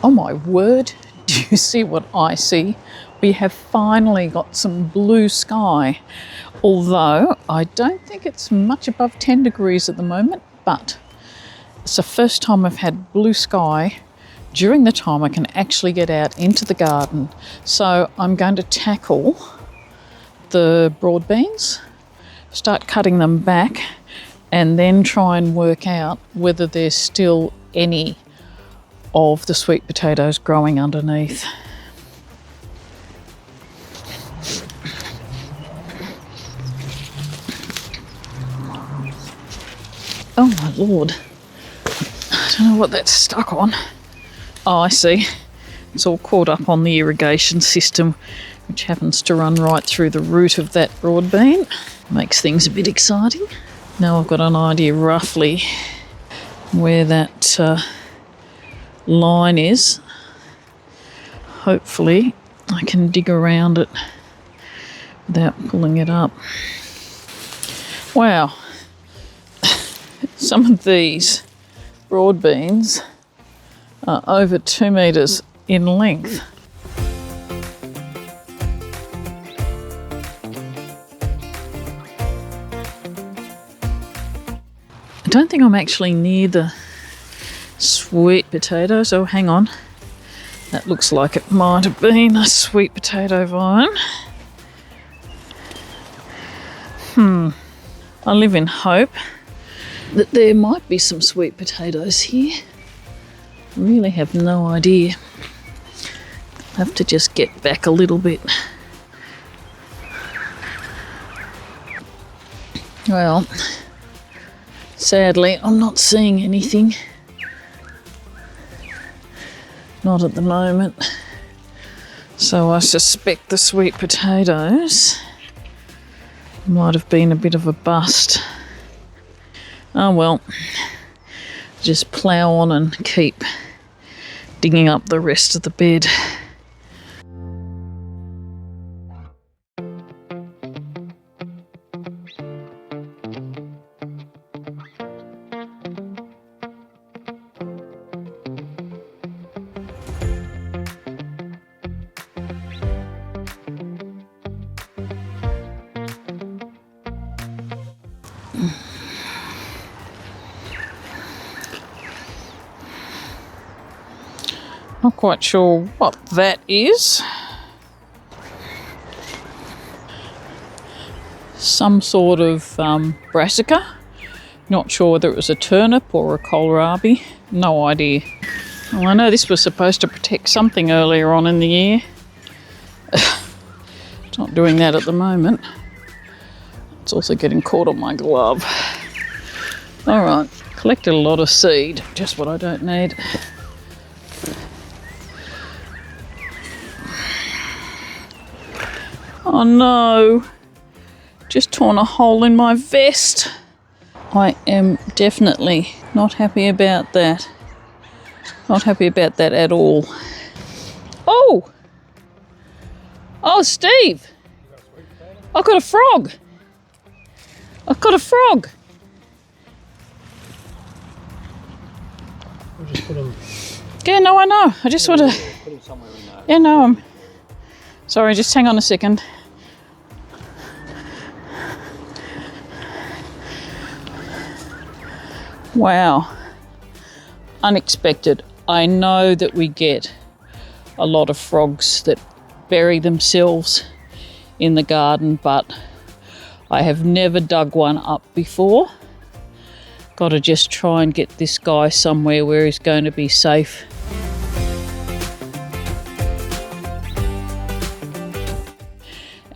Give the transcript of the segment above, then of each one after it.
Oh my word, do you see what I see? We have finally got some blue sky, although I don't think it's much above 10 degrees at the moment, but it's the first time I've had blue sky during the time I can actually get out into the garden. So I'm going to tackle the broad beans, start cutting them back, and then try and work out whether there's still any of the sweet potatoes growing underneath. Oh my lord, I don't know what that's stuck on. Oh, I see. It's all caught up on the irrigation system, which happens to run right through the root of that broad bean. Makes things a bit exciting. Now I've got an idea roughly where that line is. Hopefully I can dig around it without pulling it up. Wow. Some of these broad beans are over 2 metres in length. I don't think I'm actually near the sweet potatoes. Oh, hang on. That looks like it might have been a sweet potato vine. I live in hope that there might be some sweet potatoes here. I really have no idea. I'll have to just get back a little bit. Well, sadly, I'm not seeing anything. Not at the moment. So I suspect the sweet potatoes might have been a bit of a bust. Oh well, just plough on and keep digging up the rest of the bed. Not quite sure what that is. Some sort of brassica. Not sure whether it was a turnip or a kohlrabi. No idea. Well, I know this was supposed to protect something earlier on in the year. It's not doing that at the moment. It's also getting caught on my glove. All right, collected a lot of seed, just what I don't need. Oh no, just torn a hole in my vest. I am definitely not happy about that. Not happy about that at all. Oh! Oh, Steve! I've got a frog! I've got a frog! We'll just put him... Yeah, no, I know. I just want to... Put him somewhere in there. Yeah, no, I'm... Sorry, just hang on a second. Wow. Unexpected. I know that we get a lot of frogs that bury themselves in the garden, but I have never dug one up before. Got to just try and get this guy somewhere where he's going to be safe.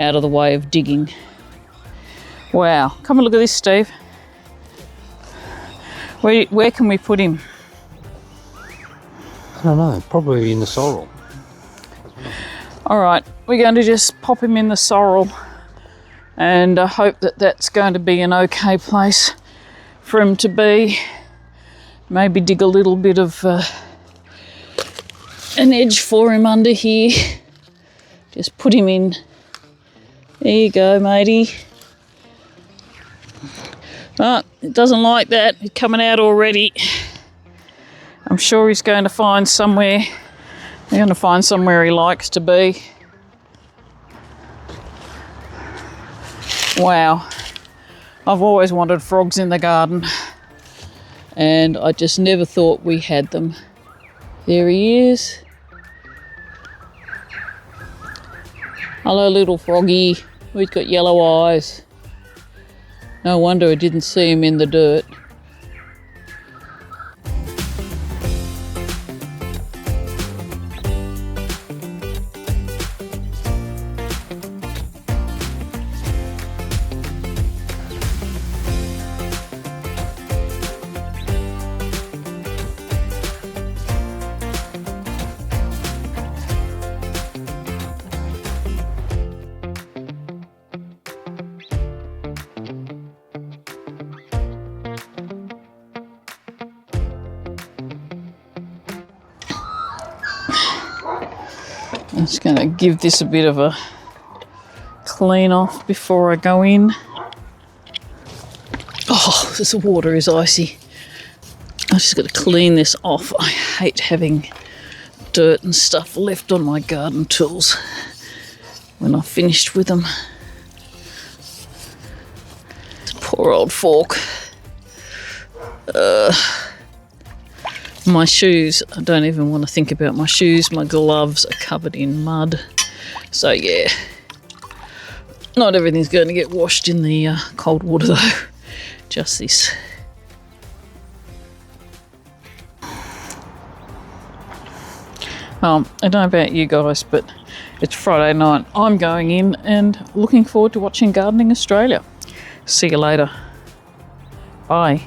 Out of the way of digging. Wow, come and look at this, Steve. Where can we put him? I don't know, probably in the sorrel. All right, we're going to just pop him in the sorrel, and I hope that that's going to be an okay place for him to be. Maybe dig a little bit of an edge for him under here. Just put him in. There you go, matey. Oh, it doesn't like that. It's coming out already. I'm sure he's going to find somewhere I'm going to find somewhere he likes to be. Wow. I've always wanted frogs in the garden, and I just never thought we had them. There he is. Hello, little froggy. He's got yellow eyes. No wonder I didn't see him in the dirt. I'm just going to give this a bit of a clean off before I go in. Oh, this water is icy. I just got to clean this off. I hate having dirt and stuff left on my garden tools when I've finished with them. Poor old fork. My shoes, I don't even want to think about my shoes. My gloves are covered in mud. So yeah, not everything's going to get washed in the cold water though. Just this. I don't know about you guys, but it's Friday night. I'm going in and looking forward to watching Gardening Australia. See you later. Bye.